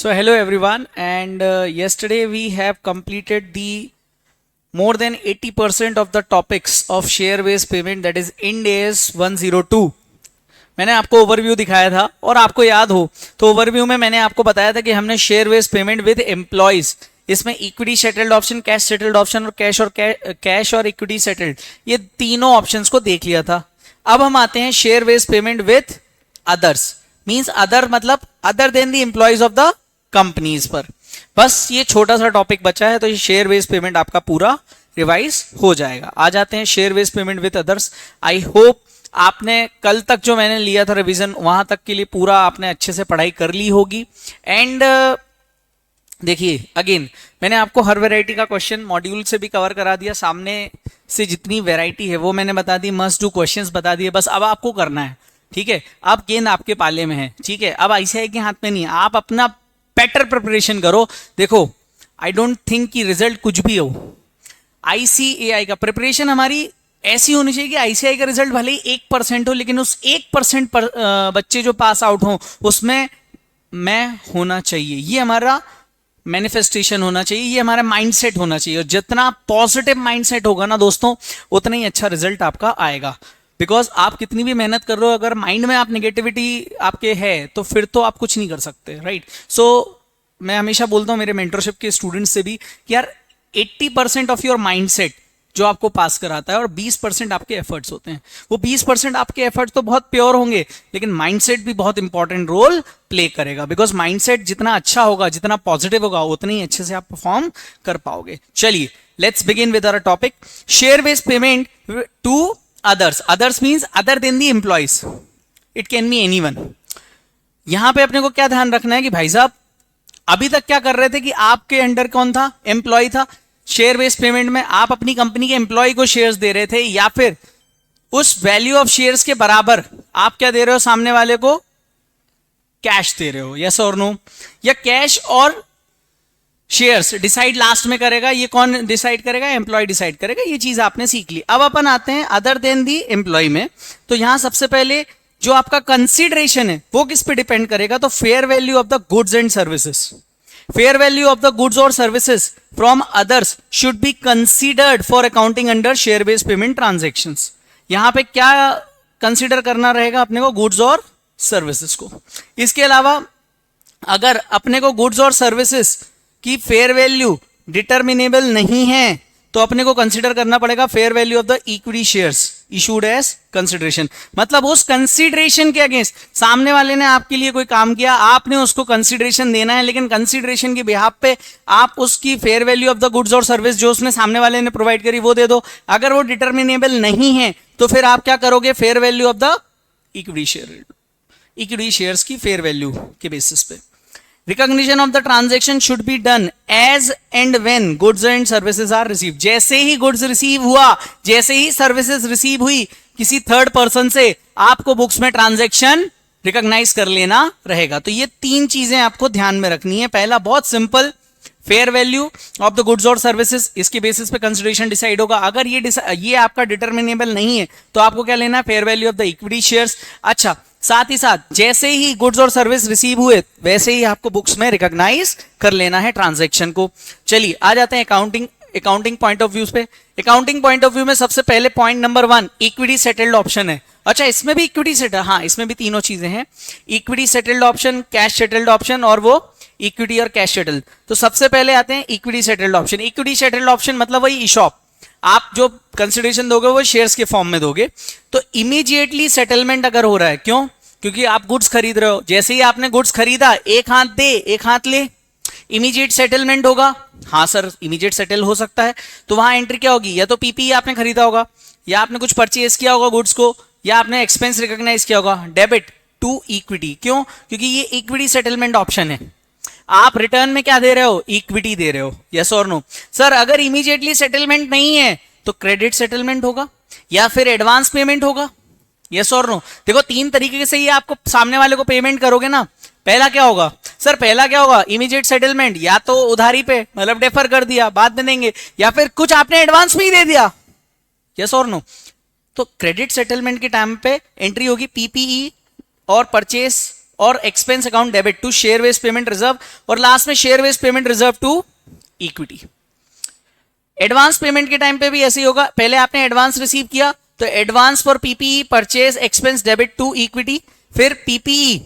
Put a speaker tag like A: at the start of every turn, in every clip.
A: So hello everyone, and yesterday we have completed the more than 80% of the topics of share based payment, that is Ind AS 102. मैंने आपको overview दिखाया था और आपको याद हो तो ओवरव्यू में मैंने आपको बताया था कि हमने share based payment with employees, इसमें equity settled option, cash settled option और कैश और इक्विटी सेटल्ड, ये तीनों ऑप्शंस को देख लिया था। अब हम आते हैं share based payment with others. Means other मतलब other than the employees of the companies पर। बस ये छोटा सा टॉपिक बचा है, तो ये शेयर बेस्ड पेमेंट आपका पूरा रिवाइज हो जाएगा। आ जाते हैं share based payment with others. I hope आपने कल तक जो मैंने लिया था रिवीजन, वहां तक के लिए पूरा आपने अच्छे से पढ़ाई कर ली होगी। एंड देखिए अगेन मैंने आपको हर वैरायटी का क्वेश्चन मॉड्यूल से भी कवर करा दिया, सामने से जितनी वैरायटी है वो मैंने बता दी, मस्ट डू क्वेश्चंस बता दिए। बस अब आपको करना है, ठीक है। अब गेंद आपके पाले में है, ठीक है। अब आईसीआई के हाथ में नहीं है, आप अपना बेटर प्रिपरेशन करो। देखो आई डोंट थिंक कि रिजल्ट कुछ भी हो, आईसीएआई का प्रिपरेशन हमारी ऐसी होनी चाहिए कि आईसीआई का रिजल्ट भले ही 1% हो, लेकिन उस 1% पर बच्चे जो पास आउट हो उसमें मैं होना चाहिए। ये हमारा मैनिफेस्टेशन होना चाहिए, ये हमारा माइंडसेट होना चाहिए। और जितना पॉजिटिव माइंडसेट होगा ना दोस्तों, उतना ही अच्छा रिजल्ट आपका आएगा। बिकॉज आप कितनी भी मेहनत कर रहे हो, अगर माइंड में आप नेगेटिविटी आपके है तो फिर तो आप कुछ नहीं कर सकते, राइट। सो मैं हमेशा बोलता हूं मेरे मेंटरशिप के स्टूडेंट्स से भी कि यार 80% ऑफ योर माइंडसेट जो आपको पास कराता है और 20% आपके एफर्ट्स होते हैं। वो 20% आपके एफर्ट्स तो बहुत प्योर होंगे, लेकिन माइंडसेट भी बहुत इंपॉर्टेंट रोल प्ले करेगा। बिकॉज माइंडसेट जितना अच्छा होगा, जितना पॉजिटिव होगा, उतनी ही अच्छे से आप परफॉर्म कर पाओगे। चलिए let's begin with our topic, share based payment to others. Others means other than the employees, it can be anyone. यहां पे अपने को क्या ध्यान रखना है कि भाई साहब अभी तक क्या कर रहे थे कि आपके अंडर कौन था, एम्प्लॉय था। शेयर बेस्ड पेमेंट में आप अपनी कंपनी के एम्प्लॉय को शेयर्स दे रहे थे, या फिर उस वैल्यू ऑफ शेयर्स के बराबर आप क्या दे रहे हो, सामने वाले को कैश दे रहे हो, यस और नो। या कैश और शेयर्स डिसाइड लास्ट में करेगा, ये कौन डिसाइड करेगा, एम्प्लॉय डिसाइड करेगा। ये चीज आपने सीख ली। अब अपन आते हैं अदर देन दी एम्प्लॉय में। तो यहां सबसे पहले जो आपका कंसीडरेशन है वो किस पे डिपेंड करेगा, तो fair value of the goods and services. Fair value of the goods और services from others should be considered for accounting under share based payment transactions. यहां पे क्या कंसीडर करना रहेगा अपने को, गुड्स और सर्विसेज को। इसके अलावा अगर अपने को गुड्स और सर्विसेज की फेयर वैल्यू डिटर्मिनेबल नहीं है, तो अपने को कंसीडर करना पड़ेगा fair value of the equity shares issued as consideration. मतलब उस कंसिडरेशन के अगेंस्ट सामने वाले ने आपके लिए कोई काम किया, आपने उसको कंसिडरेशन देना है, लेकिन कंसिडरेशन के बिहाफ पे आप उसकी fair value of the goods और सर्विस जो उसने सामने वाले ने प्रोवाइड करी वो दे दो। अगर वो डिटर्मिनेबल नहीं है तो फिर आप क्या करोगे, fair value of the equity shares की फेयर वैल्यू के बेसिस पे। Recognition of the transaction should be done as and when goods and services are received। जैसे ही गुड्स रिसीव हुआ, जैसे ही सर्विसेज रिसीव हुई किसी थर्ड पर्सन से, आपको बुक्स में ट्रांजैक्शन रिकॉग्नाइज कर लेना रहेगा। तो ये तीन चीजें आपको ध्यान में रखनी है। पहला बहुत simple, fair value of the goods और सर्विसेज, इसके बेसिस पे कंसिडरेशन डिसाइड होगा। अगर ये आपका डिटर्मिनेबल नहीं है तो आपको क्या लेना है, fair value of the equity shares. अच्छा, साथ ही साथ जैसे ही गुड्स और सर्विस रिसीव हुए वैसे ही आपको बुक्स में रिकॉग्नाइज कर लेना है ट्रांजैक्शन को। चलिए आ जाते हैं अकाउंटिंग पॉइंट ऑफ व्यू पे। अकाउंटिंग पॉइंट ऑफ व्यू में सबसे पहले point number 1 equity settled option है। अच्छा, इसमें भी इक्विटी सेटल, हाँ इसमें भी तीनों चीजें हैं, equity settled option, cash settled option और वो इक्विटी और कैश सेटल्ड। तो सबसे पहले आते हैं equity settled option. Equity settled option मतलब वही ईशॉप, आप जो कंसिडरेशन दोगे वो शेयर्स के फॉर्म में दोगे। तो इमीडिएटली सेटलमेंट अगर हो रहा है, क्यों, क्योंकि आप गुड्स खरीद रहे हो, जैसे ही आपने गुड्स खरीदा, एक हाथ दे एक हाथ ले, इमीडिएट सेटलमेंट होगा। हाँ सर इमीडिएट सेटल हो सकता है, तो वहां एंट्री क्या होगी, या तो पीपी आपने खरीदा होगा, या आपने कुछ परचेज किया होगा गुड्स को, या आपने एक्सपेंस रिकॉग्नाइज किया होगा, डेबिट टू इक्विटी। क्यों, क्योंकि ये इक्विटी सेटलमेंट ऑप्शन है। आप रिटर्न में क्या दे रहे हो, इक्विटी दे रहे हो, यस और नो। सर अगर इमीडिएटली सेटलमेंट नहीं है तो क्रेडिट सेटलमेंट होगा या फिर एडवांस पेमेंट होगा, यस और नो। देखो तीन तरीके से ये आपको सामने वाले को पेमेंट करोगे ना। पहला क्या होगा, सर पहला क्या होगा, इमीडिएट सेटलमेंट, या तो उधारी पे मतलब डेफर कर दिया बाद में देंगे, या फिर कुछ आपने एडवांस में ही दे दिया, यस और नो। तो क्रेडिट सेटलमेंट के टाइम पे एंट्री होगी पीपीई और परचेस और expense account debit to share based payment reserve, और लास्ट में share based payment reserve to equity. Advance payment के टाइम पे भी ऐसे ही होगा, पहले आपने एडवांस रिसीव किया तो advance for PPE purchase expense debit to equity, फिर पीपीई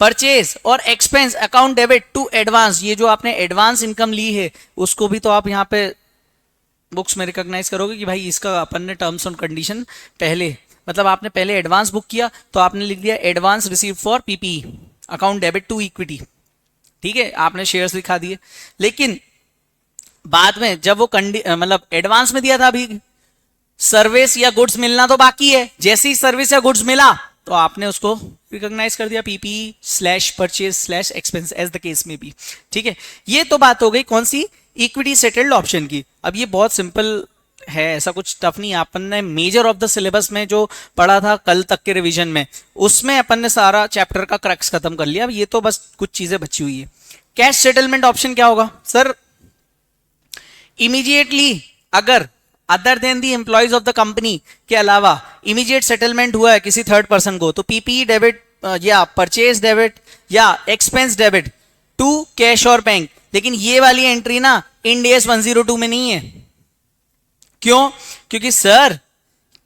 A: परचेज और expense account debit to advance. ये जो आपने एडवांस इनकम ली है उसको भी तो आप यहां पे बुक्स में रिकॉग्नाइज करोगे कि भाई इसका अपन ने टर्म्स एंड कंडीशन पहले, मतलब आपने पहले एडवांस बुक किया तो आपने लिख दिया advance receive for PPE account debit to equity, ठीक है, आपने शेयर्स लिखा दिए। लेकिन बाद में जब वो मतलब एडवांस में दिया था, अभी सर्विस या गुड्स मिलना तो बाकी है, जैसे ही सर्विस या गुड्स मिला तो आपने उसको रिकॉग्नाइज कर दिया PP slash purchase slash expense as the case में भी, ठीक है। ये तो बात हो गई कौन सी, इक्विटी सेटल्ड ऑप्शन की। अब ये बहुत सिंपल है, ऐसा कुछ टफ नहीं। अपन ने मेजर ऑफ द सिलेबस में जो पढ़ा था कल तक के रिवीजन में, उसमें अपन ने सारा चैप्टर का क्रक्स खत्म कर लिया। अब ये तो बस कुछ चीजें बची हुई है। कैश सेटलमेंट ऑप्शन क्या होगा सर, इमीडिएटली अगर other than the employees of the company के अलावा इमीडिएट सेटलमेंट हुआ है किसी थर्ड पर्सन को, तो पीपी डेबिट या परचेज डेबिट या एक्सपेंस डेबिट टू कैश और बैंक। लेकिन ये वाली एंट्री ना इंड एस 102 में नहीं है। क्यों? क्योंकि सर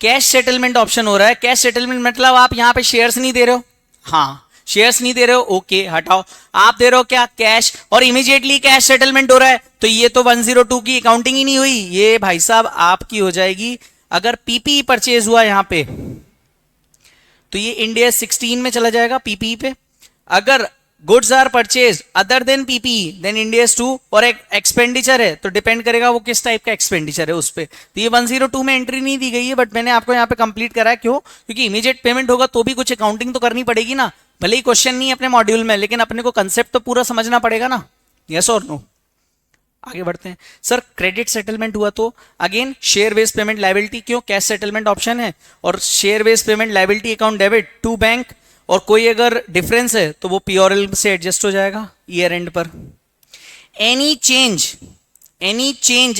A: कैश सेटलमेंट ऑप्शन हो रहा है। कैश सेटलमेंट मतलब आप यहां पे शेयर्स नहीं दे रहे हो, हाँ शेयर्स नहीं दे रहे हो, ओके हटाओ, आप दे रहे हो क्या, कैश, और इमीडिएटली कैश सेटलमेंट हो रहा है, तो ये तो 102 की अकाउंटिंग ही नहीं हुई। ये भाई साहब आपकी हो जाएगी, अगर पीपी परचेज हुआ यहां पे तो ये इंडिया 16 में चला जाएगा पीपी पे। अगर goods are purchase other than PP then India 2, और एक एक्सपेंडिचर है तो डिपेंड करेगा वो किस टाइप का एक्सपेंडिचर है उस पे। तो ये 102 में एंट्री नहीं दी गई है, बट मैंने आपको यहाँ पे कंप्लीट करा है। क्यों? क्योंकि इमीडिएट पेमेंट होगा तो भी कुछ अकाउंटिंग तो करनी पड़ेगी ना, भले ही क्वेश्चन नहीं है अपने मॉड्यूल में, लेकिन अपने को कंसेप्ट तो पूरा समझना पड़ेगा ना। यस और नो? आगे बढ़ते हैं। सर क्रेडिट सेटलमेंट हुआ तो again share based payment liability, क्यों, कैश सेटलमेंट ऑप्शन है, और share based payment liability account debit to bank, और कोई अगर डिफरेंस है तो वो पीओरएल से एडजस्ट हो जाएगा ईयर एंड पर। Any change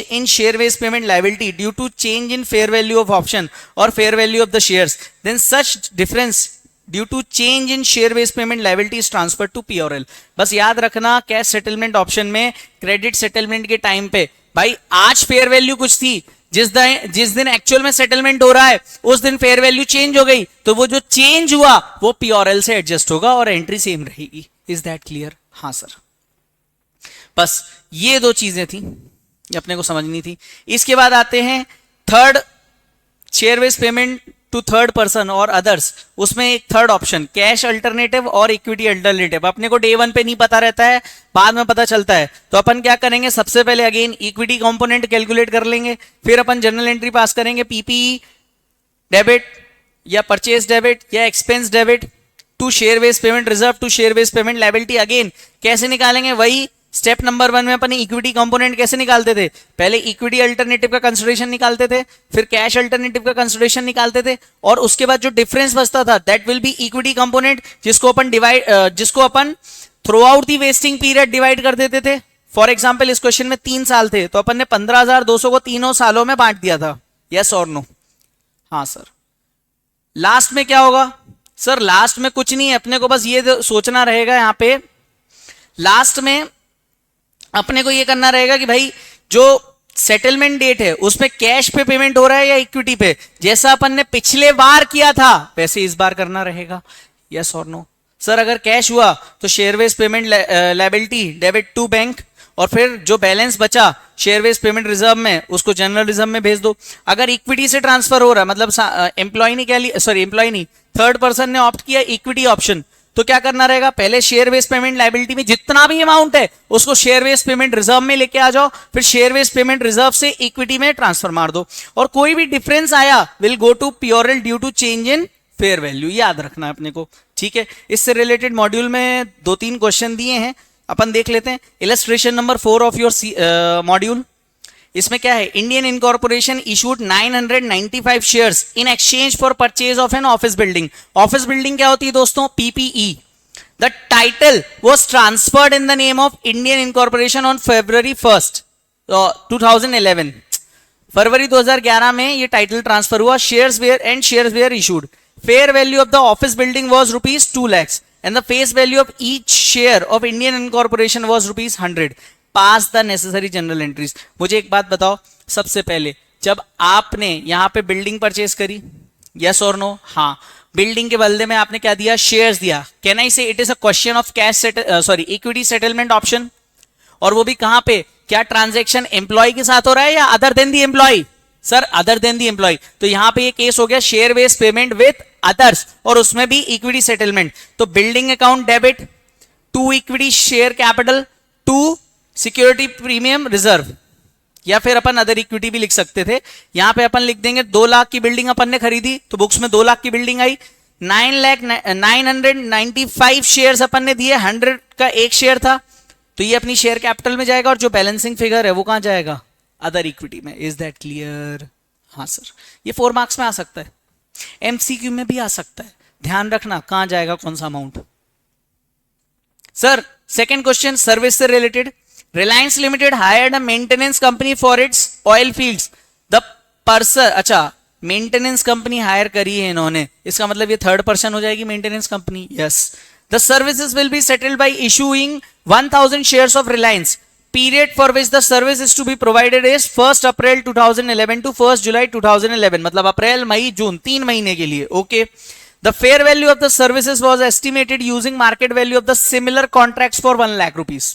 A: in share based payment liability due to change in fair value of option और fair value of the shares, then such difference due to change in share based payment liability is transfer to P and L. बस याद रखना cash settlement option में credit settlement के time पे भाई आज fair value कुछ थी, जिस दिन एक्चुअल में सेटलमेंट हो रहा है उस दिन फेयर वैल्यू चेंज हो गई, तो वो जो चेंज हुआ वो पीओरएल से एडजस्ट होगा और एंट्री सेम रहेगी। Is that clear? हाँ सर, बस ये दो चीजें थी अपने को समझनी थी। इसके बाद आते हैं third, share based payment to third person और अदर्स। उसमें एक थर्ड ऑप्शन कैश अल्टरनेटिव और इक्विटी अल्टरनेटिव। अपने को डे वन पे नहीं पता रहता है, बाद में पता चलता है, तो अपन क्या करेंगे, सबसे पहले अगेन इक्विटी कंपोनेंट कैलकुलेट कर लेंगे, फिर अपन जनरल एंट्री पास करेंगे पीपी डेबिट या परचेज डेबिट या expense debit to share based payment reserve to share based payment liability. Again कैसे निकालेंगे, वही स्टेप नंबर 1 में अपन इक्विटी कंपोनेंट कैसे निकालते थे, पहले इक्विटी अल्टरनेटिव का कंसिडरेशन निकालते थे, फिर कैश अल्टरनेटिव का कंसिडरेशन निकालते थे, और उसके बाद जो डिफरेंस बचता था that will be equity component, जिसको अपन throughout the vesting period divide कर देते थे। फॉर एग्जाम्पल इस क्वेश्चन में 3 साल थे तो अपन ने 15,200 को तीनों सालों में बांट दिया था। यस और नो? हाँ सर। लास्ट में क्या होगा सर, लास्ट में कुछ नहीं है, अपने को बस ये सोचना रहेगा यहाँ पे, लास्ट में अपने को ये करना रहेगा कि भाई जो सेटलमेंट डेट है उसमें कैश पे पेमेंट हो रहा है या इक्विटी पे, जैसा अपन ने पिछले बार किया था वैसे इस बार करना रहेगा। यस और नो? सर अगर कैश हुआ तो share based payment liability debit to bank, और फिर जो बैलेंस बचा शेयर बेस्ड पेमेंट रिजर्व में उसको जनरल रिजर्व में भेज दो। अगर इक्विटी से ट्रांसफर हो रहा है, मतलब एम्प्लॉय नहीं, थर्ड पर्सन ने ऑप्ट किया इक्विटी ऑप्शन, तो क्या करना रहेगा, पहले शेयर बेस्ड पेमेंट लायबिलिटी में जितना भी अमाउंट है उसको शेयर बेस्ड पेमेंट रिजर्व में लेके आ जाओ, फिर शेयर बेस्ड पेमेंट रिजर्व से इक्विटी में ट्रांसफर मार दो, और कोई भी डिफरेंस आया will go to P and L due to change in fair value. याद रखना है अपने को, ठीक है। इससे रिलेटेड मॉड्यूल में 2-3 क्वेश्चन दिए हैं, अपन देख लेते हैं। Illustration number 4 of your module, इसमें क्या है, Indian incorporation issued 995 shares in exchange for purchase of an office building. Office building क्या होती है दोस्तों, PPE. The title was transferred in the name of Indian incorporation on February 1st 2011। फरवरी 2011 में ये title transfer हुआ। Shares where issued. Fair value of the office building was ₹2 lakhs and the face value of each share of Indian incorporation was rupees 100. Pass the necessary general entries. मुझे एक बात बताओ, सबसे पहले जब आपने यहां पे बिल्डिंग परचेज करी, यस और नो? हाँ, बिल्डिंग के बदले में आपने क्या दिया? शेयर्स दिया. कैन आई से it is a question of cash equity settlement option? और वो भी कहां पे? क्या ट्रांजैक्शन एम्प्लॉय के साथ हो रहा है या other than the employee? Sir other than the employee. तो यहां पे ये केस हो गया share based payment with others, और उसमें भी इक्विटी सेटलमेंट. तो building account debit to equity share capital to security premium reserve, या फिर अपन अदर इक्विटी भी लिख सकते थे. यहां पे अपन लिख देंगे 2 लाख की बिल्डिंग अपन ने खरीदी, तो बुक्स में 2 लाख की बिल्डिंग आई. 995 शेयर्स अपन ने दिए, 100 का एक शेयर था, तो ये अपनी शेयर कैपिटल में जाएगा, और जो बैलेंसिंग फिगर है वो कहां जाएगा? अदर इक्विटी में. Is that clear? हाँ सर. ये 4 मार्क्स में आ सकता है, एमसीक्यू में भी आ सकता है. ध्यान रखना कहां जाएगा कौन सा amount. Sir second question service से related. Reliance limited hired a maintenance company for its oil fields. The person, अच्छा मेंटेनेंस कंपनी हायर करी है इन्होंने, इसका मतलब ये थर्ड पर्सन हो जाएगी maintenance company. Yes. The services will be settled bye issuing 1000 shares of Reliance. Period for which the service is to be provided is 1st April 2011 to 1st July 2011. मतलब अप्रैल मई जून 3 महीने के लिए. Okay. The fair value of the services was estimated using market value of the similar contracts for 1 lakh rupees.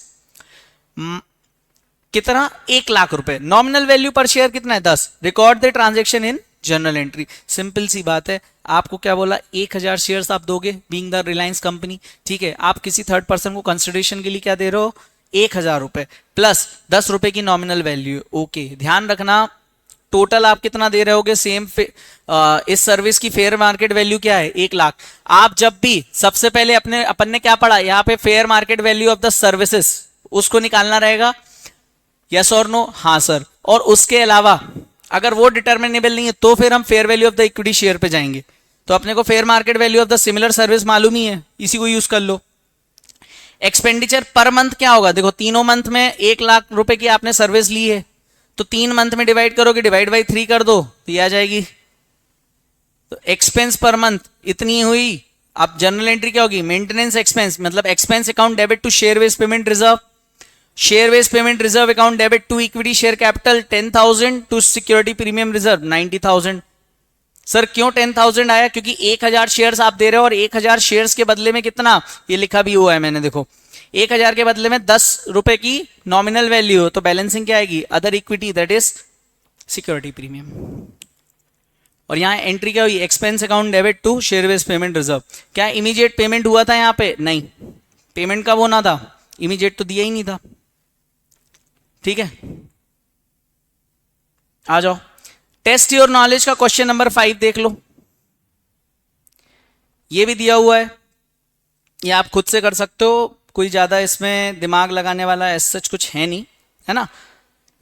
A: कितना? 1 लाख रुपए. Nominal value पर share कितना है? 10. Record the transaction in journal entry. Simple सी बात है. आपको क्या बोला? 1000 शेयर्स आप दोगे बीइंग द रिलायंस कंपनी. ठीक है, आप किसी थर्ड पर्सन को कंसिडरेशन के लिए क्या दे रहे हो? 1000 रुपए प्लस 10 रुपए की नॉमिनल वैल्यू. ओके. ध्यान रखना टोटल आप कितना दे रहे होगे? सेम. इस सर्विस की फेयर मार्केट वैल्यू क्या है? 1 लाख. आप जब भी सबसे पहले अपन ने क्या पढ़ा? यहाँ पे fair market value of the services, उसको निकालना रहेगा. यस और नो? हाँ सर. और उसके अलावा अगर वो डिटर्मिनेबल नहीं है तो फिर हम fair value of the equity share पे जाएंगे. तो अपने को fair market value of the similar service मालूम ही है, इसी को यूज कर लो. एक्सपेंडिचर पर मंथ क्या होगा? देखो तीनों मंथ में 1 लाख रुपए की आपने सर्विस ली है, तो 3 मंथ में डिवाइड करोगे, डिवाइड बाई 3 कर दो तो ये आ जाएगी. तो एक्सपेंस पर मंथ इतनी हुई. अब जनरल एंट्री क्या होगी? मेंटेनेंस एक्सपेंस, मतलब expense account debit to share based payment reserve. Share based payment reserve account debit to equity share capital 10,000 to security premium reserve 90,000. Sir क्यों 10,000 आया? क्योंकि 1000 शेयर्स आप दे रहे हो, और 1000 शेयर्स के बदले में कितना? ये लिखा भी हुआ है मैंने, देखो 1000 के बदले में 10 रुपए की नॉमिनल वैल्यू, तो बैलेंसिंग क्या आएगी? Other equity, that is security premium. और यहाँ एंट्री क्या हुई? Expense account debit to share based payment reserve. क्या इमीडिएट पेमेंट हुआ था यहाँ पे? नहीं. पेमेंट कब होना था? इमीडिएट तो दिया ही नहीं था. ठीक है, आ जाओ. टेस्ट योर नॉलेज का क्वेश्चन नंबर 5 देख लो. ये भी दिया हुआ है, ये आप खुद से कर सकते हो, कोई ज्यादा इसमें दिमाग लगाने वाला ऐसा कुछ है नहीं, है ना.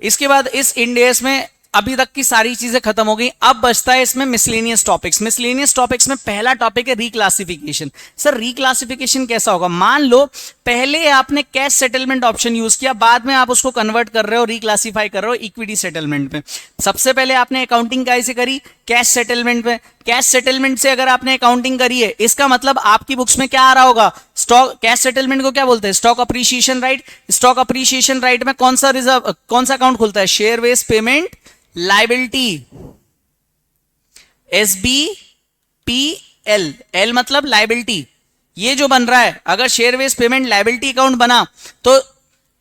A: इसके बाद इस इंडेस में अभी तक की सारी चीजें खत्म हो गई. अब बचता है इसमें मिसलेनियस टॉपिक्स. मिसलेनियस टॉपिक्स में पहला टॉपिक है रिक्लासिफिकेशन. सर रिक्लासिफिकेशन कैसा होगा? मान लो पहले आपने कैश सेटलमेंट ऑप्शन यूज किया, बाद में आप उसको कन्वर्ट कर रहे हो, रिक्लासिफाई कर रहे हो इक्विटी सेटलमेंट में. सबसे पहले आपने अकाउंटिंग कैसे करी? कैश सेटलमेंट में. कैश सेटलमेंट से अगर आपने अकाउंटिंग करी है, इसका मतलब आपकी बुक्स में क्या आ रहा होगा? स्टॉक. कैश सेटलमेंट को क्या बोलते हैं? Stock appreciation right. Stock appreciation right में कौन सा रिजर्व, कौन सा अकाउंट खुलता है? Share based payment liability. SBPL. L मतलब लाइबिलिटी. ये जो बन रहा है, अगर share based payment liability account बना, तो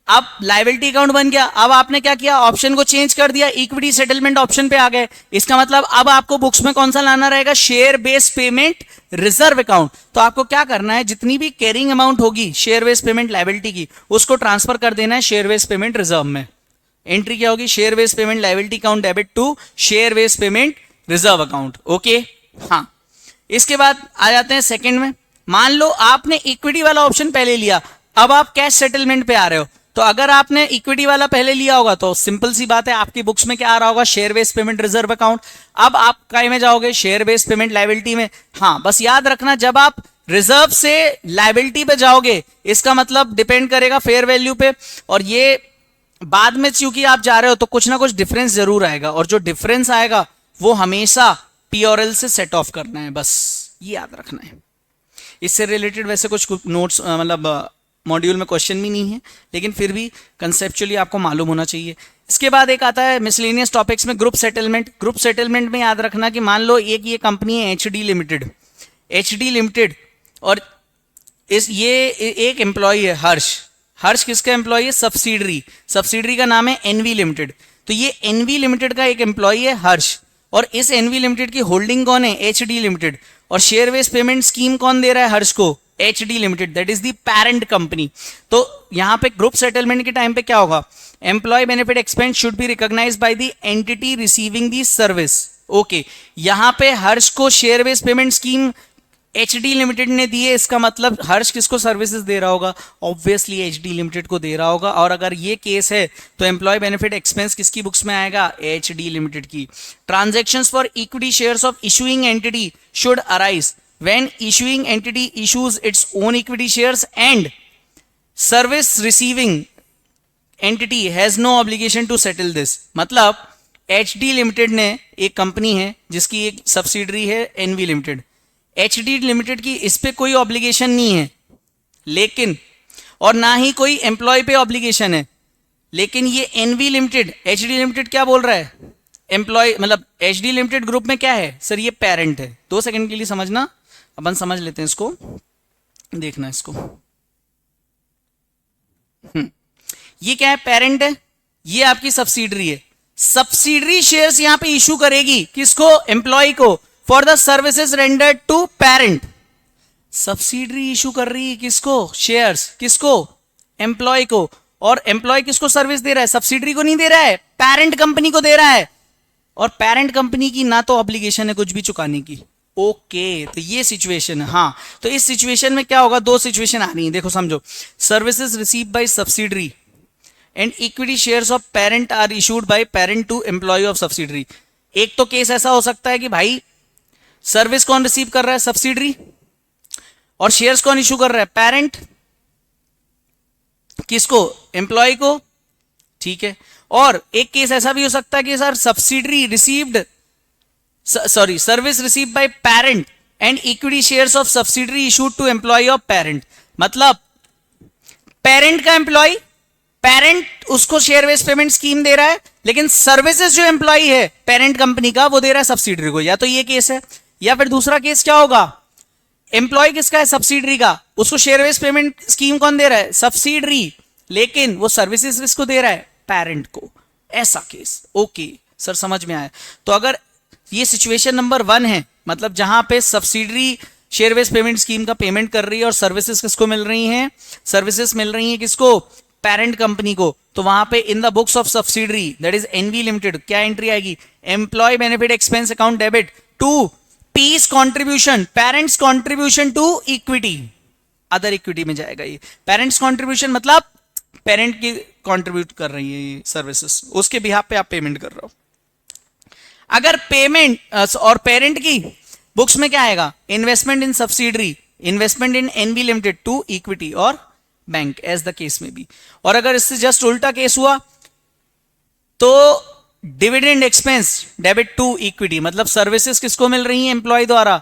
A: अब लाइबिलिटी अकाउंट बन गया. अब आपने क्या किया? ऑप्शन को चेंज कर दिया, इक्विटी सेटलमेंट ऑप्शन पे आ गए. इसका मतलब अब आपको बुक्स में कौन सा लाना रहेगा? Share based payment reserve account. तो आपको क्या करना है? जितनी भी कैरिंग अमाउंट होगी शेयर बेस्ड पेमेंट लाइबिलिटी की, उसको ट्रांसफर कर देना है शेयर बेस्ड पेमेंट रिजर्व में. एंट्री क्या होगी? Share based payment liability account debit to share based payment reserve account. Okay. हाँ, इसके बाद आ जाते हैं सेकंड में. मान लो आपने इक्विटी वाला ऑप्शन पहले लिया, अब आप कैश सेटलमेंट पे आ रहे हो. तो अगर आपने इक्विटी वाला पहले लिया होगा तो सिंपल सी बात है, आपकी बुक्स में क्या आ रहा होगा? Share based payment reserve account. अब आप काय में जाओगे? शेयर बेस्ड पेमेंट लायबिलिटी में. हाँ, बस याद रखना जब आप रिजर्व से लायबिलिटी पे जाओगे, इसका मतलब डिपेंड करेगा फेयर वैल्यू पे, और ये बाद में चूंकि आप जा रहे हो तो कुछ ना कुछ डिफरेंस जरूर आएगा, और जो डिफरेंस आएगा वो हमेशा P और L से सेट ऑफ करना है, बस ये याद रखना है. इससे रिलेटेड वैसे कुछ नोट्स मतलब मॉड्यूल में क्वेश्चन भी नहीं है, लेकिन फिर भी कंसेप्चुअली आपको मालूम होना चाहिए। इसके बाद एक आता है मिसलेनियस टॉपिक्स में ग्रुप सेटलमेंट। ग्रुप सेटलमेंट में याद रखना कि मान लो एक ये कंपनी है HD लिमिटेड, और ये एक एम्प्लॉय है हर्ष किसका एम्प्लॉय है? सब्सिडरी का नाम है NV लिमिटेड। तो ये NV लिमिटेड का एक एम्प्लॉय है हर्ष, और इस NV लिमिटेड की होल्डिंग कौन है? HD limited. और शेयर बेस्ड पेमेंट स्कीम कौन दे रहा है हर्ष को? HD limited, that is the parent company. तो यहां पे ग्रुप सेटलमेंट के टाइम पे क्या होगा? Employee benefit expense should be recognised by the entity receiving the service. Okay, यहां पे हर्ष को share based payment scheme HD limited ने दी है, इसका मतलब हर्ष किसको सर्विसेज दे रहा होगा? ऑब्वियसली HD लिमिटेड को दे रहा होगा। और अगर ये केस है तो एम्प्लॉय बेनिफिट एक्सपेंस किसकी बुक्स में आएगा? HD लिमिटेड की। Transactions for equity shares of issuing entity should arise when issuing entity issues its own equity shares and service receiving entity has no obligation to settle this. मतलब HD limited ने एक company है जिसकी एक subsidiary है NV limited, HD limited की इस पे कोई ऑब्लिगेशन नहीं है, लेकिन और ना ही कोई एम्प्लॉय पे ऑब्लिगेशन है, लेकिन ये NV लिमिटेड HD लिमिटेड क्या बोल रहा है? एम्प्लॉय मतलब HD लिमिटेड ग्रुप में क्या है सर? ये पेरेंट है। 2 सेकंड के लिए समझना, अपन समझ लेते हैं इसको, देखना इसको। ये क्या है? पेरेंट है, ये आपकी सब्सिडरी है। सब्सिडरी शेयर्स यहां पे इशू करेगी किसको? एम्प्लॉय को, for the services rendered to parent. Subsidiary issue कर रही है किसको? शेयर्स किसको? एम्प्लॉय को। और एम्प्लॉय किसको सर्विस दे रहा है? सब्सिडरी को नहीं दे रहा है, पेरेंट कंपनी को दे रहा है। और पेरेंट कंपनी की ना तो ऑब्लिगेशन है कुछ भी चुकाने की। ओके, तो ये सिचुएशन है। हाँ, तो इस सिचुएशन में क्या होगा? 2 सिचुएशन आ रही है, देखो समझो। Services receive by subsidiary and equity shares of parent are issued by parent to employee of subsidiary. एक तो केस ऐसा हो सकता है कि भाई सर्विस कौन रिसीव कर रहा है? सब्सिडरी। और शेयर्स कौन इशू कर रहा है? पेरेंट। किसको? एम्प्लॉय को। ठीक है। और एक केस ऐसा भी हो सकता है कि sir subsidiary received service receive by parent and equity shares of subsidiary issued to employee of parent. मतलब पेरेंट का एम्प्लॉय, पेरेंट उसको शेयर बेस्ड पेमेंट स्कीम दे रहा है, लेकिन सर्विसेज जो एम्प्लॉय है पेरेंट कंपनी का वो दे रहा है सब्सिडरी को। या तो ये केस है, या फिर दूसरा केस क्या होगा? एम्प्लॉय किसका है? सब्सिडरी का, उसको शेयर बेस्ड पेमेंट स्कीम कौन दे रहा है? सब्सिडरी, लेकिन वो सर्विसेज किसको दे रहा है? पेरेंट को। ऐसा केस। ओके सर, समझ में आया। तो अगर ये सिचुएशन नंबर 1 है, मतलब जहां पे subsidiary share based payment scheme का पेमेंट कर रही है और सर्विसेज किसको मिल रही हैं? सर्विसेज मिल रही हैं किसको? पेरेंट कंपनी को। तो वहां पे in the books of subsidiary that is NV limited क्या एंट्री आएगी? Employee benefit expense account debit to piece contribution, parent's contribution to equity, other equity में जाएगा। ये पेरेंट्स कॉन्ट्रीब्यूशन मतलब पेरेंट की कॉन्ट्रीब्यूट कर रही है ये सर्विसेज, उसके बिहाफ पे आप पेमेंट कर रहे हो। अगर पेमेंट और पेरेंट की बुक्स में क्या आएगा? Investment in subsidiary, investment in NV limited to equity और बैंक, एज द केस में भी। और अगर इससे जस्ट उल्टा केस हुआ तो dividend expense debit to equity, मतलब सर्विसेज किसको मिल रही हैं? एम्प्लॉय द्वारा,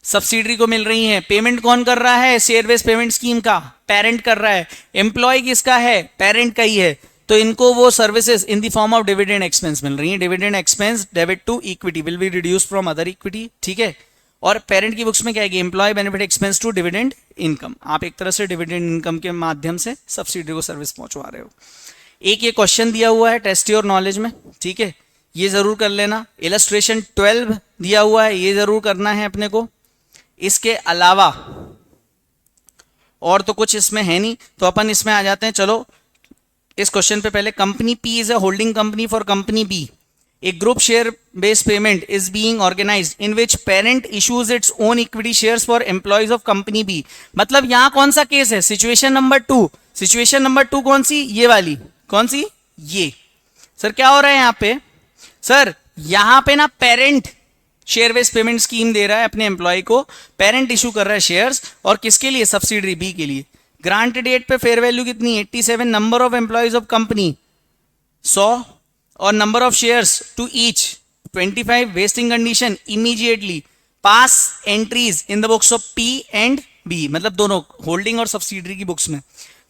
A: सब्सिडरी को मिल रही हैं। पेमेंट कौन कर रहा है? शेयर बेस्ड पेमेंट स्कीम का पेरेंट कर रहा है। एम्प्लॉय किसका है? पेरेंट का ही है। तो इनको वो services in the form of dividend expense मिल रही है। Dividend expense debit to equity will be reduce from other equity. ठीक है। और पेरेंट की बुक्स में क्या है? Employee benefit expense to dividend income. आप एक तरह से डिविडेंड इनकम के माध्यम से सब्सिडरी को सर्विस पहुंचवा रहे हो। एक ये क्वेश्चन दिया हुआ है टेस्ट योर नॉलेज में, ठीक है, ये जरूर कर लेना। इलस्ट्रेशन 12 दिया हुआ है, ये जरूर करना है अपने को। इसके अलावा और तो कुछ इसमें है नहीं, तो अपन इसमें आ जाते हैं। चलो इस क्वेश्चन पे पहले, company P is a holding company for company B. A group share based payment is being organized in which parent issues its own equity shares for employees of company B। मतलब यहां कौन सा case है? Situation number 2। Situation number 2 कौन सी? ये वाली। कौन सी? ये। सर क्या हो रहा है यहां पे? सर यहां पे ना parent share based payment scheme दे रहा है अपने एम्प्लॉय को, पेरेंट इशू कर रहा है शेयर्स, और किसके लिए? सब्सिडरी बी के लिए। ग्रांट डेट पे फेयर वैल्यू कितनी? 87। Number of employees of company 100 और number of shares to each 25। Vesting condition immediately pass entries in the books of P and B, मतलब दोनों होल्डिंग और सब्सिडरी की बुक्स में।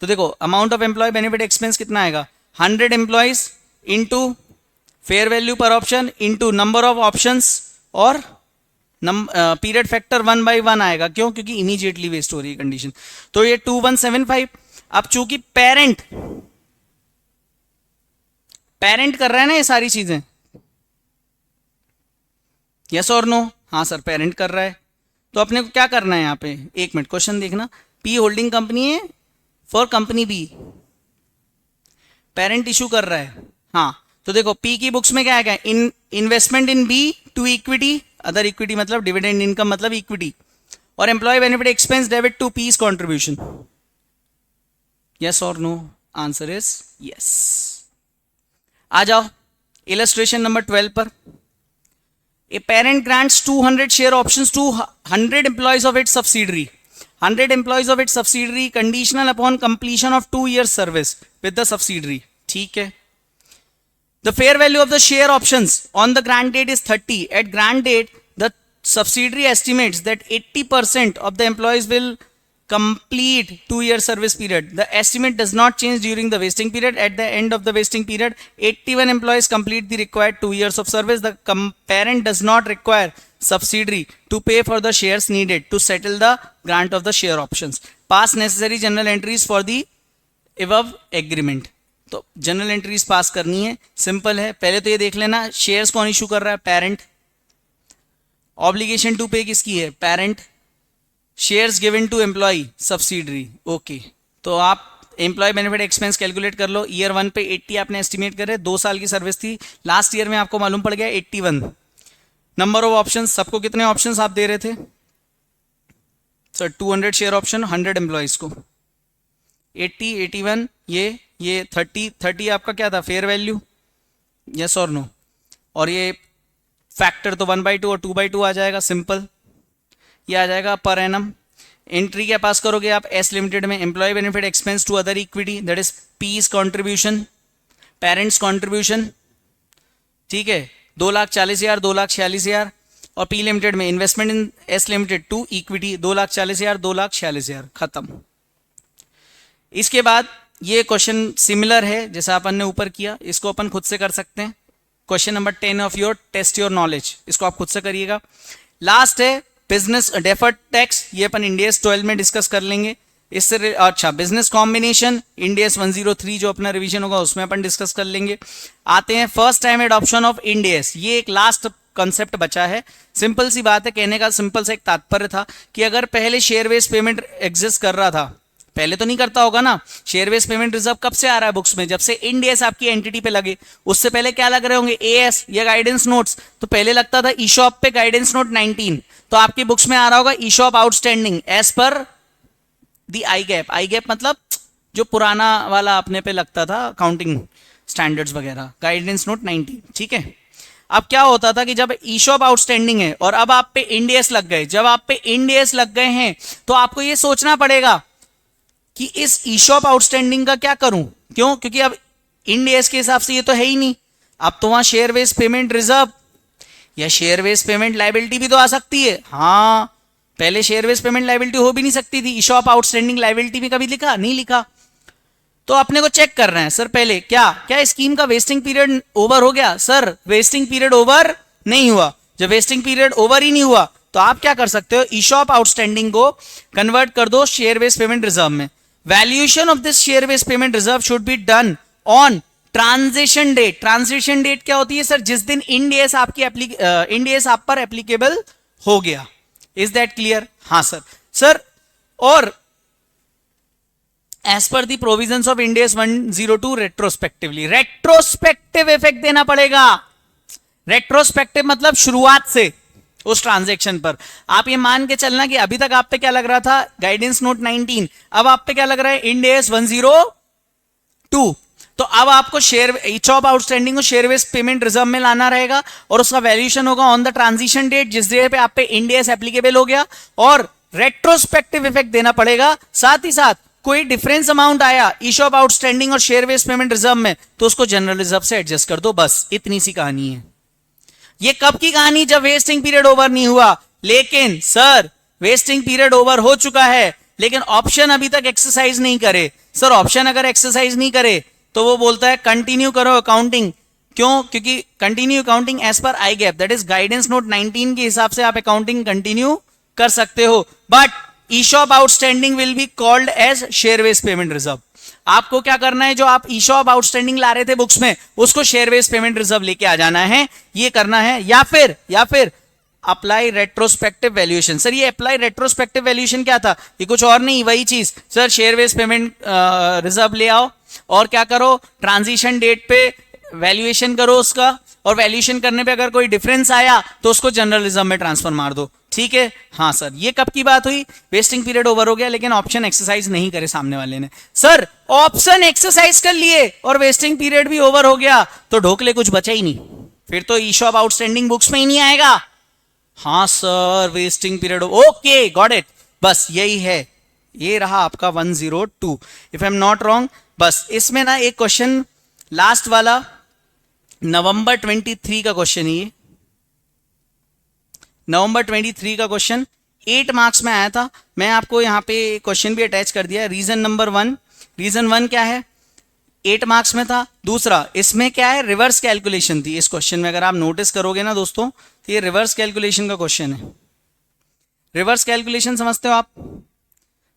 A: तो देखो amount of employee benefit expense कितना आएगा, 100 एम्प्लॉयज इंटू फेयर वैल्यू पर option into number of options और पीरियड फैक्टर 1/1 आएगा। क्यों? क्योंकि इमीडिएटली वेस्ट हो रही है कंडीशन। तो ये 2175। अब चूंकि पेरेंट कर रहा है ना ये सारी चीजें, यस और नो? हाँ सर पेरेंट कर रहा है। तो अपने को क्या करना है यहाँ पे, एक मिनट क्वेश्चन देखना। पी होल्डिंग कंपनी है for company B, parent issue कर रहा है। हाँ तो देखो पी की बुक्स में क्या है, investment in B to equity, other equity मतलब डिविडेंड इनकम मतलब इक्विटी, और employee benefit expense debit to piece contribution. Yes और नो? Answer is yes. आ जाओ इलस्ट्रेशन नंबर 12 पर। A parent grants 200 share options to 100 employees of its subsidiary. 100 employees of its subsidiary conditional upon completion of 2 years service with the subsidiary. ठीक है. The fair value of the share options on the grant date is 30. At grant date, the subsidiary estimates that 80% of the employees will complete 2-year service period. The estimate does not change during the vesting period. At the end of the vesting period, 81 employees complete the required 2 years of service. The parent does not require subsidiary to pay for the shares needed to settle the grant of the share options. Pass necessary general entries for the above agreement. तो general entries pass करनी है, simple है। पहले तो ये देख लेना shares कौन इशू कर रहा है, पेरेंट। ऑब्लिगेशन टू पे किसकी है, parent. Shares given to employee subsidiary, okay. तो आप एम्प्लॉय बेनिफिट एक्सपेंस कैलकुलेट कर लो। ईयर 1 पे 80 आपने एस्टिमेट करे, 2 साल की सर्विस थी, लास्ट ईयर में आपको मालूम पड़ गया 81। नंबर ऑफ ऑप्शंस, सबको कितने ऑप्शंस आप दे रहे थे सर? 200 शेयर ऑप्शन 100 एम्प्लॉयज को, 80, 81, ये 30 आपका क्या था, फेयर वैल्यू, यस और नो। और ये फैक्टर तो 1/2 और 2/2 आ जाएगा, सिंपल। ये आ जाएगा पर एनम। एंट्री क्या पास करोगे आप, एस लिमिटेड में employee benefit expense to other equity, that is P's contribution, parent's contribution, ठीक है, 2,40,000, 2,46,000। और पी लिमिटेड में investment in S limited to equity, 2,40,000, 2,46,000, खत्म। इसके बाद ये क्वेश्चन सिमिलर है जैसा अपन ने ऊपर किया, इसको अपन खुद से कर सकते हैं। Question number 10 of your test your knowledge, इसको आप खुद से करिएगा। लास्ट है बिजनेस डेफर्ड टैक्स, ये अपन इंडियस 12 में डिस्कस कर लेंगे। इससे अच्छा बिजनेस कॉम्बिनेशन इंडियस 103 जो अपना रिवीजन होगा उसमें अपन डिस्कस कर लेंगे। आते हैं first time adoption of Indians, ये एक लास्ट कॉन्सेप्ट बचा है। सिंपल सी बात है, कहने का सिंपल सा एक तात्पर्य था कि अगर पहले शेयर बेस्ड पेमेंट एग्जिस्ट कर रहा था, पहले तो नहीं करता होगा ना, शेयर बेस्ड पेमेंट रिजर्व कब से आ रहा है बुक्स में, जब से इंडियस आपकी एंटिटी पे लगे। उससे पहले क्या लग रहे होंगे, एएस या गाइडेंस नोट्स। तो पहले लगता था ईशॉप पे गाइडेंस नोट 19, तो आपकी बुक्स में आ रहा होगा ईशॉप आउटस्टैंडिंग एज पर दी आई गैप। आई गैप मतलब जो पुराना वाला अपने पे लगता था अकाउंटिंग स्टैंडर्ड्स वगैरह, गाइडेंस नोट 19, ठीक है। अब क्या होता था कि जब ईशॉप आउटस्टैंडिंग है और अब आप पे इंडियस लग गए, जब आप पे इंडियस लग गए हैं तो आपको ये सोचना पड़ेगा कि इस ईशॉप आउटस्टैंडिंग का क्या करूं। क्यों? क्योंकि अब इंडियस के हिसाब से ये तो है ही नहीं, अब तो वहां शेयर बेस्ड पेमेंट रिजर्व या शेयर बेस्ड पेमेंट लाइबिलिटी भी तो आ सकती है। हाँ, पहले शेयर बेस्ड पेमेंट लाइबिलिटी हो भी नहीं सकती थी, ईशॉप आउटस्टैंडिंग लाइबिलिटी में कभी लिखा नहीं लिखा। तो अपने को चेक कर रहे हैं सर पहले क्या स्कीम का वेस्टिंग पीरियड ओवर हो गया? सर वेस्टिंग पीरियड ओवर नहीं हुआ। जब वेस्टिंग पीरियड ओवर ही नहीं हुआ तो आप क्या कर सकते हो, ईशॉप आउटस्टैंडिंग को कन्वर्ट कर दो शेयर बेस्ड पेमेंट रिजर्व में। Valuation of this share based payment reserve should be done on transition date. Transition date क्या होती है सर? जिस दिन इंडियस इंडियस आप पर एप्लीकेबल हो गया। Is that clear? हाँ सर और as per the provisions of Ind AS 102 retrospectively, retrospective effect देना पड़ेगा। रेट्रोस्पेक्टिव मतलब शुरुआत से उस ट्रांजैक्शन पर। आप ये मान के चलना कि अभी तक आप पे क्या लग रहा था, गाइडेंस नोट 19, अब आप पे क्या लग रहा है, इंडियस 102। तो अब आपको शेयर ईशॉप आउटस्टैंडिंग को शेयर बेस्ड पेमेंट रिजर्व में लाना रहेगा और उसका वैल्यूएशन होगा ऑन द ट्रांजिशन डेट, जिस डेट पे आप पे इंडियस एप्लीकेबल हो गया, और रेट्रोस्पेक्टिव इफेक्ट देना पड़ेगा। साथ ही साथ कोई डिफरेंस अमाउंट आया ईशॉप आउटस्टैंडिंग और शेयर बेस्ड पेमेंट रिजर्व में तो उसको जनरल रिजर्व से एडजस्ट कर दो, बस इतनी सी कहानी है। ये कब की कहानी? जब वेस्टिंग पीरियड ओवर नहीं हुआ। लेकिन सर वेस्टिंग पीरियड ओवर हो चुका है, लेकिन ऑप्शन अभी तक एक्सरसाइज नहीं करे। सर ऑप्शन अगर एक्सरसाइज नहीं करे तो वो बोलता है कंटिन्यू करो अकाउंटिंग। क्यों? क्योंकि continue accounting as per I GAAP, that is guidance note 19 के हिसाब से आप अकाउंटिंग कंटिन्यू कर सकते हो, but ESOP outstanding will be called as share based payment reserve. आपको क्या करना है, जो आप ईशॉप आउटस्टैंडिंग ला रहे थे बुक्स में, उसको शेयर बेस्ड पेमेंट रिजर्व लेके आ जाना है, ये करना है। या फिर अप्लाई रेट्रोस्पेक्टिव वैल्यूएशन। सर ये अप्लाई रेट्रोस्पेक्टिव वैल्यूएशन क्या था? ये कुछ और नहीं, वही चीज। Sir share based payment reserve ले आओ और क्या करो, ट्रांजिशन डेट पे वैल्यूएशन करो उसका, और वैल्यूएशन करने पे अगर कोई डिफरेंस आया तो उसको जनरल रिजर्व में ट्रांसफर मार दो। ठीक है? हाँ सर, ये कब की बात हुई? वेस्टिंग पीरियड ओवर हो गया लेकिन ऑप्शन एक्सरसाइज नहीं करे सामने वाले ने। सर ऑप्शन एक्सरसाइज कर लिए और वेस्टिंग पीरियड भी ओवर हो गया तो ढोकले कुछ बचा ही नहीं, फिर तो ईशॉप आउटस्टैंडिंग बुक्स में ही नहीं आएगा। हाँ sir, vesting period, okay got it, बस यही है, ये रहा आपका 102 if I am not wrong. बस इसमें ना एक क्वेश्चन लास्ट वाला नवंबर 23 का क्वेश्चन, ये नवंबर 23 का क्वेश्चन 8 मार्क्स में आया था। मैं आपको यहां पे क्वेश्चन भी अटैच कर दिया। रीजन नंबर 1, रीजन 1 क्या है, 8 मार्क्स में था। दूसरा इसमें क्या है, रिवर्स कैलकुलेशन थी इस क्वेश्चन में। अगर आप नोटिस करोगे ना दोस्तों, तो ये रिवर्स कैलकुलेशन का क्वेश्चन है। रिवर्स कैलकुलेशन समझते हो आप?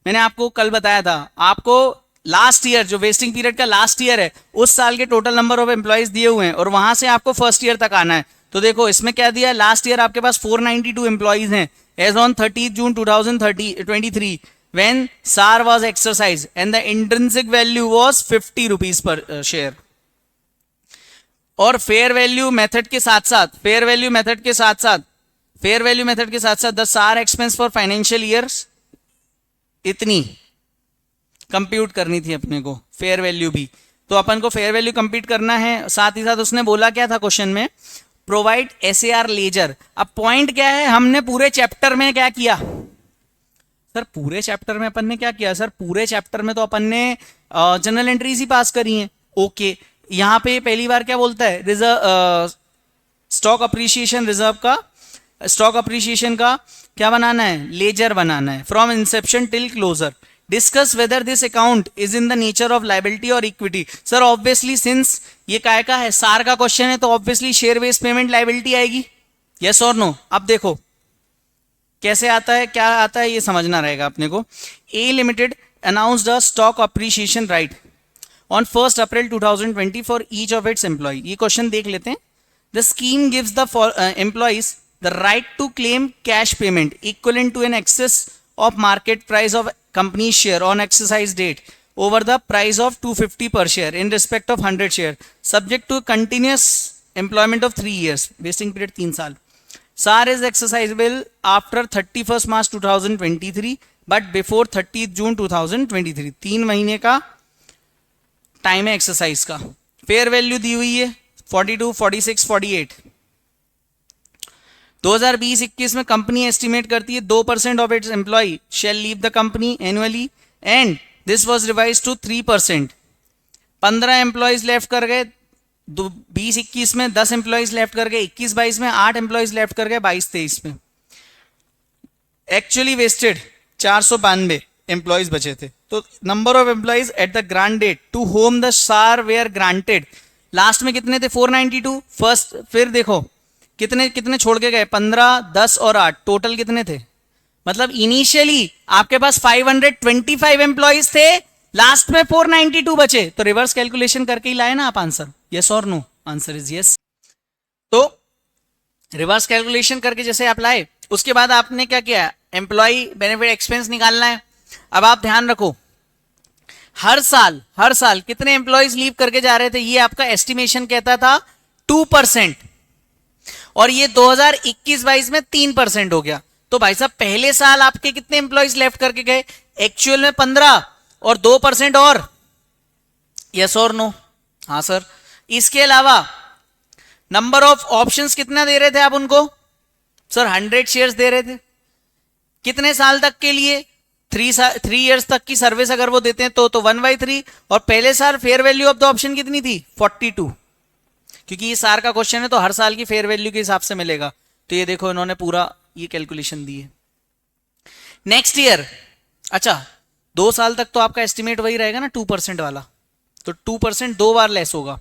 A: मैंने आपको कल बताया था, आपको लास्ट ईयर जो वेस्टिंग पीरियड का लास्ट ईयर है, उस साल के टोटल नंबर ऑफ एम्प्लॉइज दिए हुए हैं और वहां से आपको फर्स्ट ईयर तक आना है। तो देखो इसमें क्या दिया है, लास्ट ईयर आपके पास 492 एम्प्लॉइज हैं as on 30 June 2023 when SAR was exercised and the intrinsic value was 50 rupees per share। और फेयर वैल्यू मेथड के साथ साथ the SAR expense for financial years इतनी कंप्यूट करनी थी अपने को, फेयर वैल्यू भी। तो अपन को फेयर वैल्यू कंप्यूट करना है। साथ ही साथ उसने बोला क्या था क्वेश्चन में, प्रोवाइड SAR लेजर। अब पॉइंट क्या है, हमने पूरे चैप्टर में क्या किया? सर पूरे चैप्टर में अपन ने क्या किया? सर पूरे चैप्टर में तो अपन ने जनरल एंट्रीज ही पास करी हैं। ओके, यहां पे पहली बार क्या बोलता है, रिजर्व स्टॉक अप्रिसिएशन रिजर्व का, स्टॉक अप्रिसिएशन का क्या बनाना है, लेजर बनाना है from inception till closure. Discuss whether this account is in the nature of liability और इक्विटी। सर ऑब्वियसली सिंस ये काय का है, सार का क्वेश्चन है, तो obviously share based payment liability आएगी। यस और नो? अब देखो कैसे आता है, क्या आता है, ये समझना रहेगा अपने को। A limited announced a stock appreciation right on 1 April 2020 for each of its employee. ये क्वेश्चन देख लेते हैं। The scheme gives the employees the right to claim cash payment equivalent to an excess of market price of company share on exercise date over the price of 250 per share in respect of 100 share subject to continuous employment of 3 years, vesting period 3 साल। SAR is exercisable after 31st March 2023 but before 30th June 2023। 3 महीने का time है exercise का। Fair value दी हुई है 42, 46, 48। 2020-21 में company estimate करती है 2% of its employ shall leave the company annually and this was revise to 3%। 15 employees left कर गए 20-21 में, 10 एम्प्लॉयज लेफ्ट कर गए 21-22 में, 8 एम्प्लॉयज लेफ्ट कर गए 22-23 में। एक्चुअली वेस्टेड 492 एम्प्लॉयज बचे थे। तो number of employees at the grant date to whom the SAR were granted, last में कितने थे, 492 फर्स्ट। फिर देखो कितने छोड़ के गए, 15, 10 और 8, टोटल कितने थे? मतलब इनिशियली आपके पास 525 एम्प्लॉइज थे, लास्ट में 492 बचे। तो रिवर्स कैलकुलेशन करके ही लाए ना आप आंसर, यस और नो? Answer is yes. तो रिवर्स कैलकुलेशन करके जैसे आप लाए, उसके बाद आपने क्या किया, एम्प्लॉय बेनिफिट एक्सपेंस निकालना है। अब आप ध्यान रखो, हर साल कितने एम्प्लॉयज लीव करके जा रहे थे, ये आपका एस्टिमेशन कहता था 2%, और ये 2021-22 में 3% हो गया। तो भाई साहब पहले साल आपके कितने एम्प्लॉयज लेफ्ट करके गए, एक्चुअल में 15 और 2% और, यस और नो? हाँ सर। इसके अलावा नंबर ऑफ ऑप्शंस कितना दे रहे थे आप उनको? सर 100 शेयर्स दे रहे थे। कितने साल तक के लिए? 3 इयर्स तक की सर्विस अगर वो देते हैं तो 1/3। और पहले साल fair value of the option कितनी थी? 42। क्योंकि ये SAR का क्वेश्चन है तो हर साल की फेयर वैल्यू के हिसाब से मिलेगा। तो ये देखो इन्होंने पूरा ये कैलकुलेशन दी है। नेक्स्ट ईयर, अच्छा 2 साल तक तो आपका एस्टिमेट वही रहेगा ना 2% वाला, तो 2% 2 बार लेस होगा।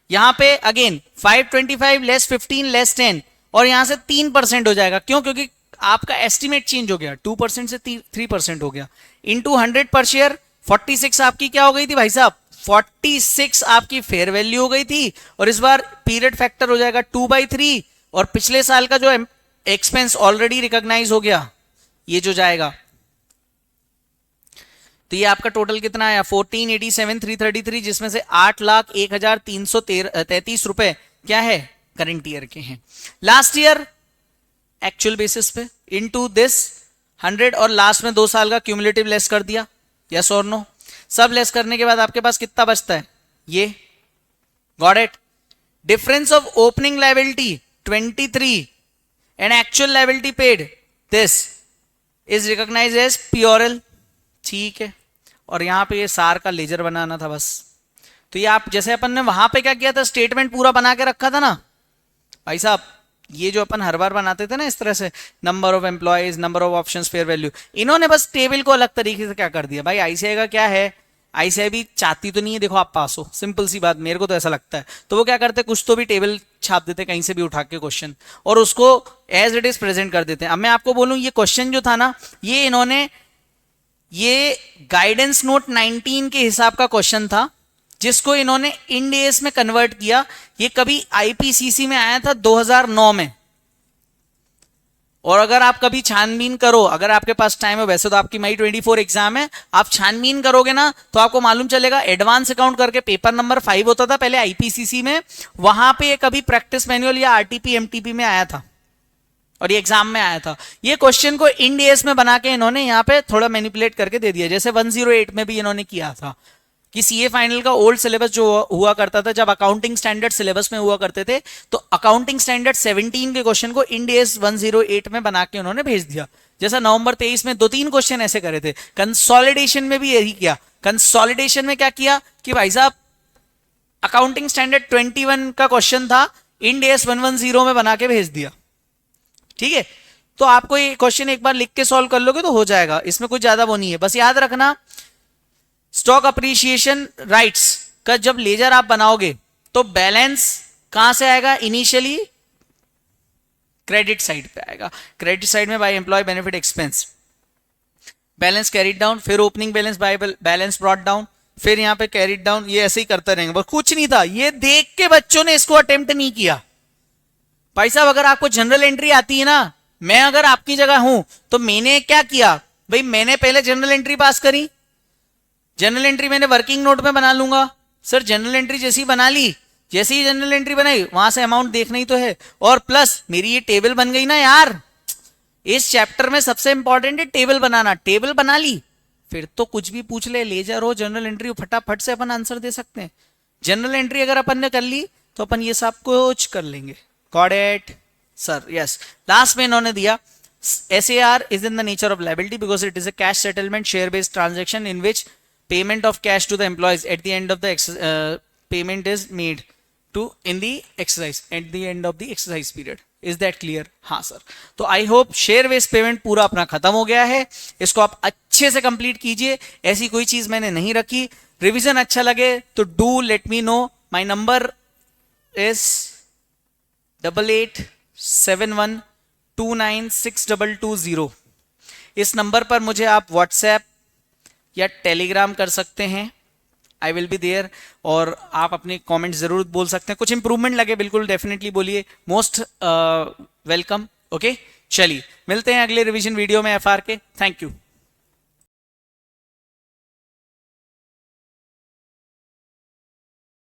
A: यहां पे अगेन 525 लेस 15 लेस 10, और यहां से 3% हो जाएगा। क्यों? क्योंकि आपका एस्टिमेट चेंज हो गया, 2% से 3% हो गया। इंटू 100 पर शेयर 46 आपकी क्या हो गई थी भाई साहब? 46 आपकी फेयर वैल्यू हो गई थी, और इस बार पीरियड फैक्टर हो जाएगा 2/3, और पिछले साल का जो एक्सपेंस ऑलरेडी रिकॉग्नाइज हो गया, ये जो जाएगा, तो ये आपका टोटल कितना आया? 1487,333, जिसमें से 8,01,333 रुपए क्या है? करंट ईयर के हैं। लास्ट ईयर एक्चुअल बेसिस पे इनटू दिस 100, और लास्ट में 2 साल का क्यूमुलेटिव लेस कर दिया, यस और नो। सब लेस करने के बाद आपके पास कितना बचता है? ये, got it? Difference of opening liability 23 and actual liability paid, this is recognised as P and L, ठीक है। और यहां पे ये सार का लेजर बनाना था बस। तो ये आप जैसे अपन ने वहां पे क्या किया था, स्टेटमेंट पूरा बना के रखा था ना भाई साहब, ये जो अपन हर बार बनाते थे ना इस तरह से, number of employees, number of options, fair value, इन्होंने बस टेबल को अलग तरीके से क्या कर दिया भाई। आईसीआई का क्या है, आईसीआई भी चाहती तो नहीं है देखो आप पास हो, सिंपल सी बात, मेरे को तो ऐसा लगता है। तो वो क्या करते, कुछ तो भी टेबल छाप देते कहीं से भी उठा के क्वेश्चन, और उसको एज इट इज प्रेजेंट कर देते हैं। अब मैं आपको बोलूं, ये क्वेश्चन जो था ना, ये इन्होंने ये गाइडेंस नोट 19 के हिसाब का क्वेश्चन था, जिसको इन्होंने इंड एएस में कन्वर्ट किया। ये कभी आईपीसीसी में आया था 2009 में। और अगर आप कभी छानबीन करो, अगर आपके पास टाइम है, वैसे तो आपकी मई 24 एग्जाम है, आप छानबीन करोगे ना तो आपको मालूम चलेगा। एडवांस अकाउंट करके पेपर नंबर 5 होता था पहले आईपीसीसी में, वहां पे ये कभी प्रैक्टिस मैनुअल या आरटीपी एमटीपी में आया था, और ये एग्जाम में आया था। ये क्वेश्चन को इंड एएस में बना के इन्होंने यहाँ पे थोड़ा मैनिपुलेट करके दे दिया, जैसे 108 में भी इन्होंने किया था कि सीए फाइनल का ओल्ड सिलेबस जो हुआ करता था, जब अकाउंटिंग स्टैंडर्ड सिलेबस में हुआ करते थे, तो अकाउंटिंग स्टैंडर्ड 17 के क्वेश्चन को इंड एएस 108 में बना के उन्होंने भेज दिया। जैसा नवंबर 23 में 2-3 क्वेश्चन ऐसे करे थे। कंसोलिडेशन में भी यही किया। कंसोलिडेशन में क्या किया कि भाई साहब अकाउंटिंग स्टैंडर्ड 21 का क्वेश्चन था, इंड एएस 110 में बना के भेज दिया, ठीक है। तो आपको ये क्वेश्चन एक बार लिख के सॉल्व कर लोगे तो हो जाएगा, इसमें कुछ ज्यादा वो नहीं है। बस याद रखना, स्टॉक अप्रिशिएशन राइट्स का जब लेजर आप बनाओगे तो बैलेंस कहां से आएगा? इनिशियली क्रेडिट साइड पे आएगा। क्रेडिट साइड में by employ benefit expense, balance carried down, फिर opening balance by balance brought down, फिर यहां पे कैरिड डाउन, ये ऐसे ही करते रहेंगे। बस कुछ नहीं था, ये देख के बच्चों ने इसको अटेम्प्ट नहीं किया। भाई साहब अगर आपको जनरल एंट्री आती है ना, मैं अगर आपकी जगह हूं तो मैंने क्या किया भाई, मैंने पहले जनरल एंट्री पास करी। जनरल एंट्री मैंने वर्किंग नोट में बना लूंगा सर। जनरल एंट्री जैसी बना ली, जैसे ही जनरल एंट्री बनाई वहां से अमाउंट देखना ही तो है, और प्लस मेरी ये टेबल बन गई ना यार। इस चैप्टर में सबसे इंपॉर्टेंट है टेबल बनाना। टेबल बना ली, फिर तो कुछ भी पूछ ले, लेजर हो जनरल एंट्री हो, फटाफट से अपन आंसर दे सकते हैं। जनरल एंट्री अगर अपन ने कर ली तो अपन ये सब कुछ कर लेंगे। Got it sir? Yes. Last में इन्होंने दिया SAR is in the nature of liability because it is a cash settlement share based transaction in which payment of cash to the employees at the end of the payment is made to in the exercise at the end of the exercise period. Is that clear? हाँ sir. तो I hope share based payment पूरा अपना खत्म हो गया है, इसको आप अच्छे से कंप्लीट कीजिए। ऐसी कोई चीज मैंने नहीं रखी। रिवीजन अच्छा लगे तो do let me know. My number is 8871296220। इस नंबर पर मुझे आप व्हाट्सएप या टेलीग्राम कर सकते हैं, आई विल बी देयर। और आप अपने कमेंट जरूर बोल सकते हैं, कुछ इंप्रूवमेंट लगे बिल्कुल डेफिनेटली बोलिए, मोस्ट वेलकम। ओके चलिए मिलते हैं अगले रिवीजन वीडियो में FR के। Thank you.